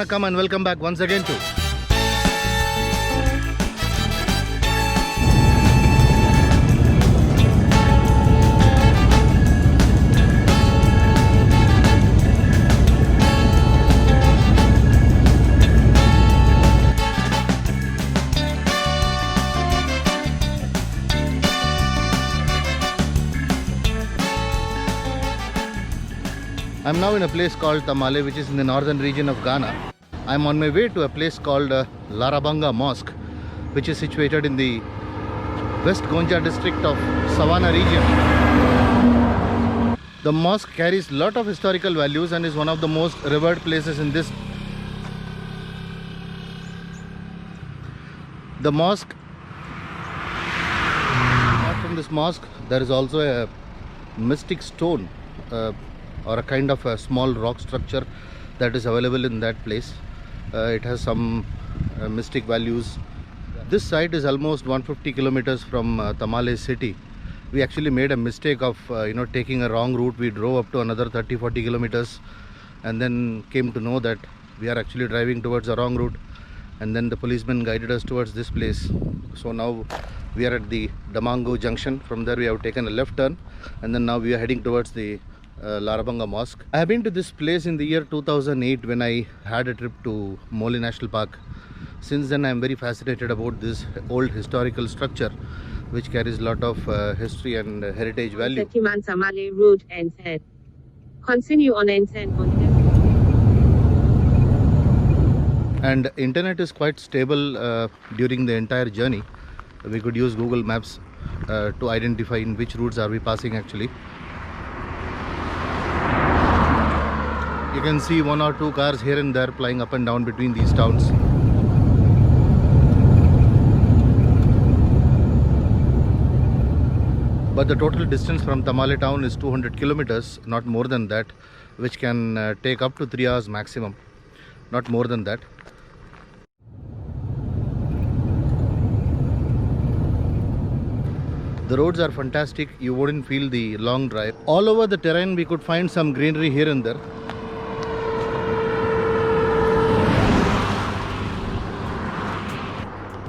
Vanakkam and welcome back once again to I'm now in a place called Tamale, which is in the northern region of Ghana. I'm on my way to a place called Larabanga Mosque, which is situated in the West Gonja district of Savannah Region. The mosque carries a lot of historical values and is one of the most revered places in this. The mosque, apart from this mosque, there is also a mystic stone or a kind of a small rock structure that is available in that place. It has some mystic values. This site is almost 150 kilometers from Tamale city. We actually made a mistake of taking a wrong route. We drove up to another 30-40 kilometers and then came to know that we are actually driving towards the wrong route, and then the policeman guided us towards this place. So now we are at the Damongo junction. From there we have taken a left turn, and then now we are heading towards the Larabanga Mosque. I have been to this place in the year 2008 when I had a trip to Mole National Park. Since then I am very fascinated about this old historical structure which carries a lot of history and heritage value. Tamale Road N10. Continue on N10 And internet is quite stable during the entire journey. We could use Google Maps to identify in which routes are we passing actually. You can see one or two cars here and there plying up and down between these towns. But the total distance from Tamale town is 200 kilometers, not more than that, which can take up to 3 hours maximum, not more than that. The roads are fantastic. You wouldn't feel the long drive. All over the terrain we could find some greenery here and there.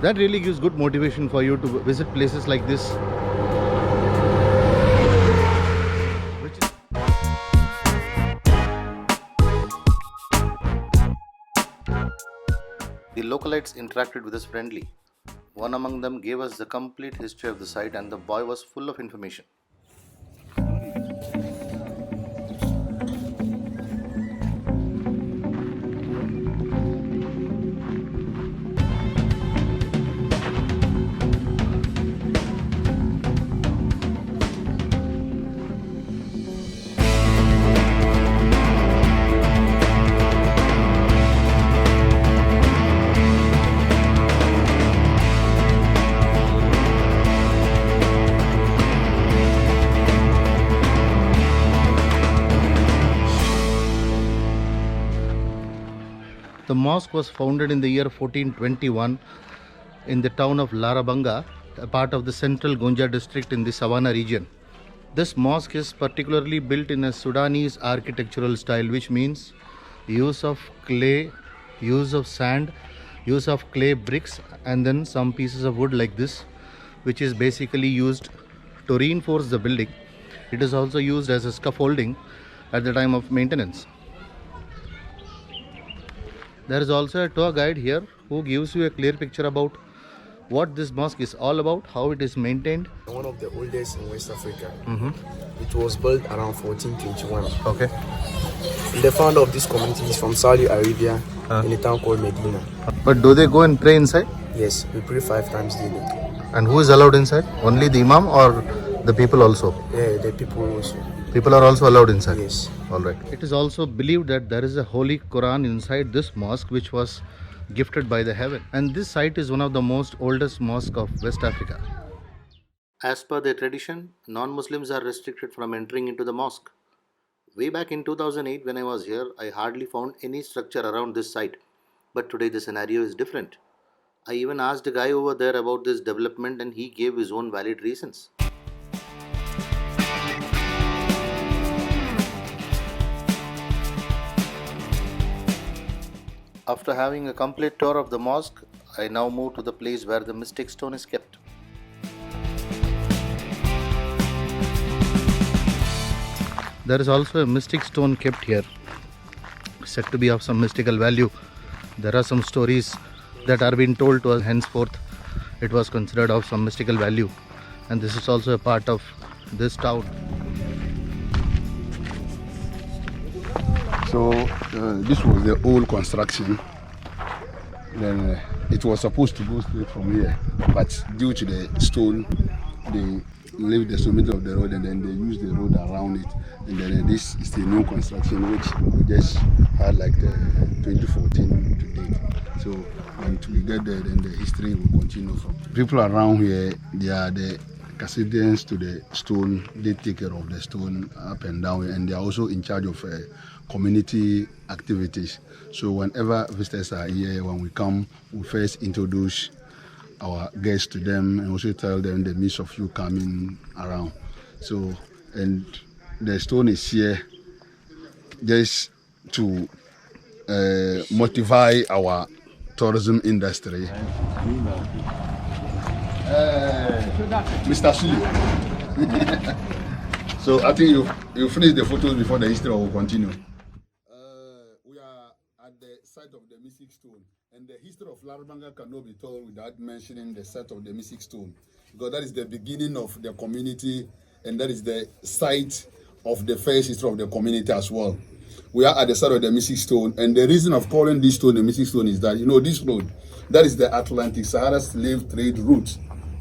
That really gives good motivation for you to visit places like this. The localites interacted with us friendly. One among them gave us the complete history of the site, and the boy was full of information. The mosque was founded in the year 1421 in the town of Larabanga, a part of the central Gonja district in the Savannah region. This mosque is particularly built in a Sudanese architectural style, which means use of clay, use of sand, use of clay bricks, and then some pieces of wood like this, which is basically used to reinforce the building. It is also used as a scaffolding at the time of maintenance. There is also a tour guide here who gives you a clear picture about what this mosque is all about, how it is maintained. One of the oldest in West Africa. It was built around 1421. Okay. The founder of this community is from Saudi Arabia in a town called Medina. But do they go and pray inside? Yes, we pray 5 times daily. And who is allowed inside? Only the imam or the people also? Yeah, the people also. People are also allowed inside? Yes. Alright. It is also believed that there is a holy Quran inside this mosque which was gifted by the heaven. And this site is one of the most oldest mosques of West Africa. As per their tradition, non-Muslims are restricted from entering into the mosque. Way back in 2008 when I was here, I hardly found any structure around this site. But today the scenario is different. I even asked a guy over there about this development and he gave his own valid reasons. After having a complete tour of the mosque, I now move to the place where the mystic stone is kept. There is also a mystic stone kept here, said to be of some mystical value. There are some stories that are being told to us, henceforth it was considered of some mystical value, and this is also a part of this town. So this was the old construction. Then it was supposed to go straight from here, but due to the stone, they leave the middle of the road and then they use the road around it. And then this is the new construction which we just had like the 2014 to date. So when we get there, then the history will continue from. People around here, they are the custodians to the stone. They take care of the stone up and down, and they are also in charge of community activities. So whenever visitors are here, when we come, we first introduce our guests to them and also tell them the means of you coming around. So, and the stone is here just to motivate our tourism industry. Mr. Sulu. So I think you finish the photos before the history will continue. We are at the site of the Mystic Stone, and the history of Larabanga cannot be told without mentioning the site of the Mystic Stone, because that is the beginning of the community, and that is the site of the first history of the community as well. We are at the site of the Mystic Stone, and the reason of calling this stone the Mystic Stone is that, you know, this road, that is the Atlantic Sahara slave trade route,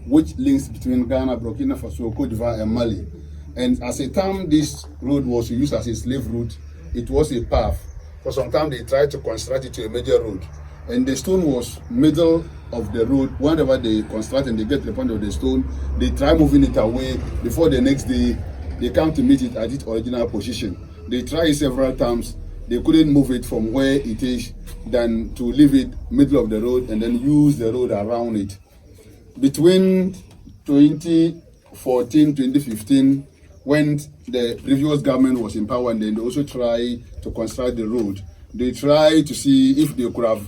which links between Ghana, Burkina Faso, Cote d'Ivoire, and Mali. And as a time this road was used as a slave route, it was a path. For some time they tried to construct it to a major road, and the stone was middle of the road. Whenever they construct and they get to the point of the stone, they try moving it away before the next day they come to meet it at its original position. They tried several times, they couldn't move it from where it is than to leave it middle of the road and then use the road around it. Between 2014, 2015, when the previous government was in power, and then they also tried to construct the road, they tried to see if they could have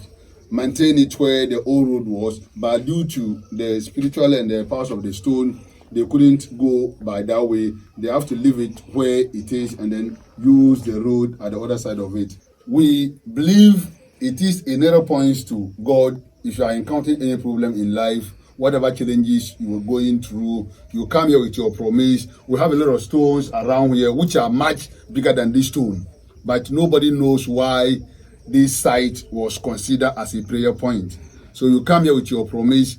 maintained it where the old road was, but due to the spiritual and the powers of the stone, they couldn't go by that way. They have to leave it where it is and then use the road at the other side of it. We believe it is a narrow point to God. If you are encountering any problem in life, whatever challenges you are going through, you come here with your promise. We have a lot of stones around here which are much bigger than this stone, but nobody knows why this site was considered as a prayer point. So you come here with your promise,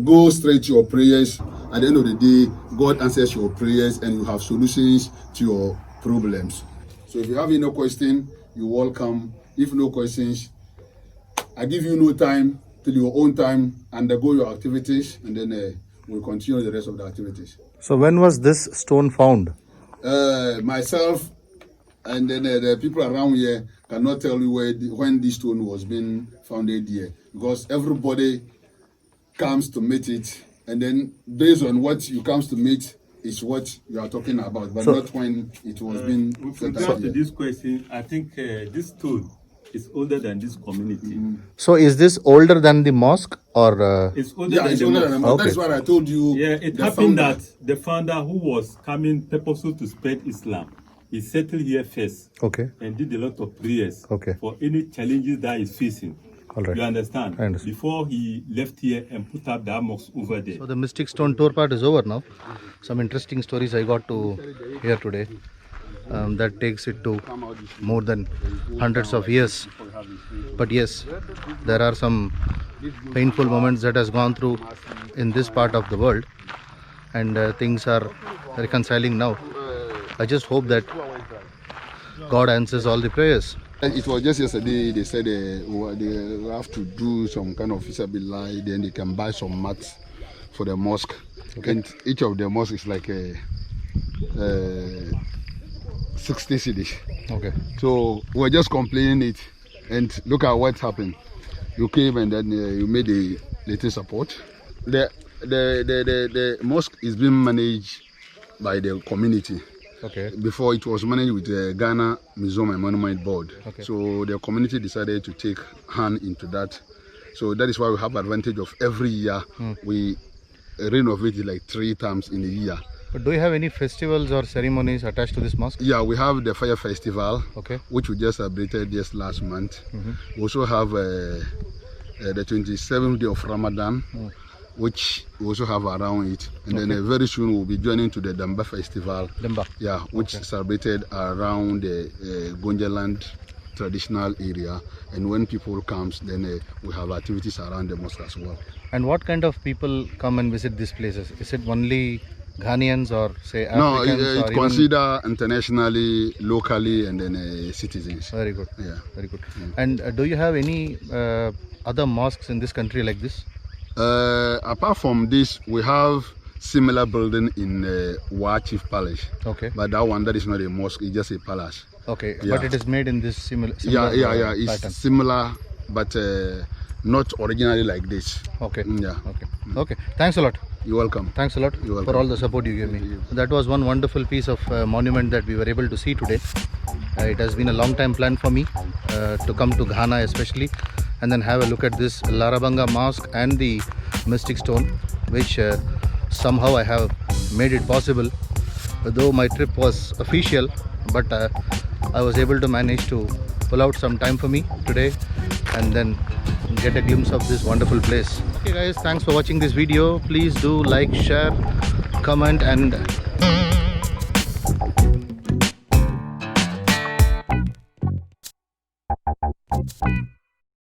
go straight to your prayers. At the end of the day, God answers your prayers and you have solutions to your problems. So if you have any question, you're welcome. If no questions, I give you no time till your own time, undergo your activities, and then we'll continue the rest of the activities. So when was this stone found? Myself and then the people around here cannot tell you when this stone was being founded here, because everybody comes to meet it, and then based on what you comes to meet is what you are talking about, but not when it was being with regard to this question, I think this stone is older than this community. So is this older than the mosque, or? It's older Yeah, than it's the older than the mosque. mosque. That is what I told you. Yeah, it the happened founder. that the founder who was coming purposely to spread Islam, he settled here first Okay. and did a lot of prayers Okay. for any challenges that he's facing. All right. You understand? I understand. Before he left here and put up the mosque over there. So the mystic stone tour part is over now. Some interesting stories I got to hear today. That takes it to more than hundreds of years. But yes, there are some painful moments that has gone through in this part of the world, and things are reconciling now. I just hope that God answers all the prayers. It was just yesterday, they said they have to do some kind of Abdullai, then they can buy some mats for the mosque. Okay. And each of the mosques is like 60 cedis. Okay. So we're just complaining it, and look at what happened. You came and then you made a little support. The mosque is being managed by the community. Okay. Before it was managed with the Ghana Museum and Monument Board. Okay. So the community decided to take hand into that. So that is why we have advantage of every year. We renovate it like 3 times in a year. But do you have any festivals or ceremonies attached to this mosque? Yeah, we have the Fire Festival, Okay. which we just celebrated just last month. We also have the 27th day of Ramadan, which we also have around it. And then very soon we'll be joining to the Damba Festival. Damba. Yeah, which is celebrated around the Gonjaland traditional area. And when people comes, then we have activities around the mosque as well. And what kind of people come and visit these places? Is it only Ghanaians or say No, Africans? or it's even... considered internationally, locally, and then citizens. Very good. Yeah. Very good. And do you have any other mosques in this country like this? Apart from this, we have similar building in Wa Chief Palace. Okay. But that one, that is not a mosque, it's just a palace. Okay. Yeah. But it is made in this similar Yeah. It's pattern. similar, but not originally like this. Okay. Yeah. Okay. Okay. Thanks a lot. You're welcome. Thanks a lot You're for welcome. all the support you gave me. That was one wonderful piece of monument that we were able to see today. It has been a long time plan for me to come to Ghana especially and then have a look at this Larabanga Mosque and the Mystic Stone, which somehow I have made it possible. Though my trip was official, but I was able to manage to pull out some time for me today and then get a glimpse of this wonderful place. Okay guys, thanks for watching this video. Please do like, share, comment and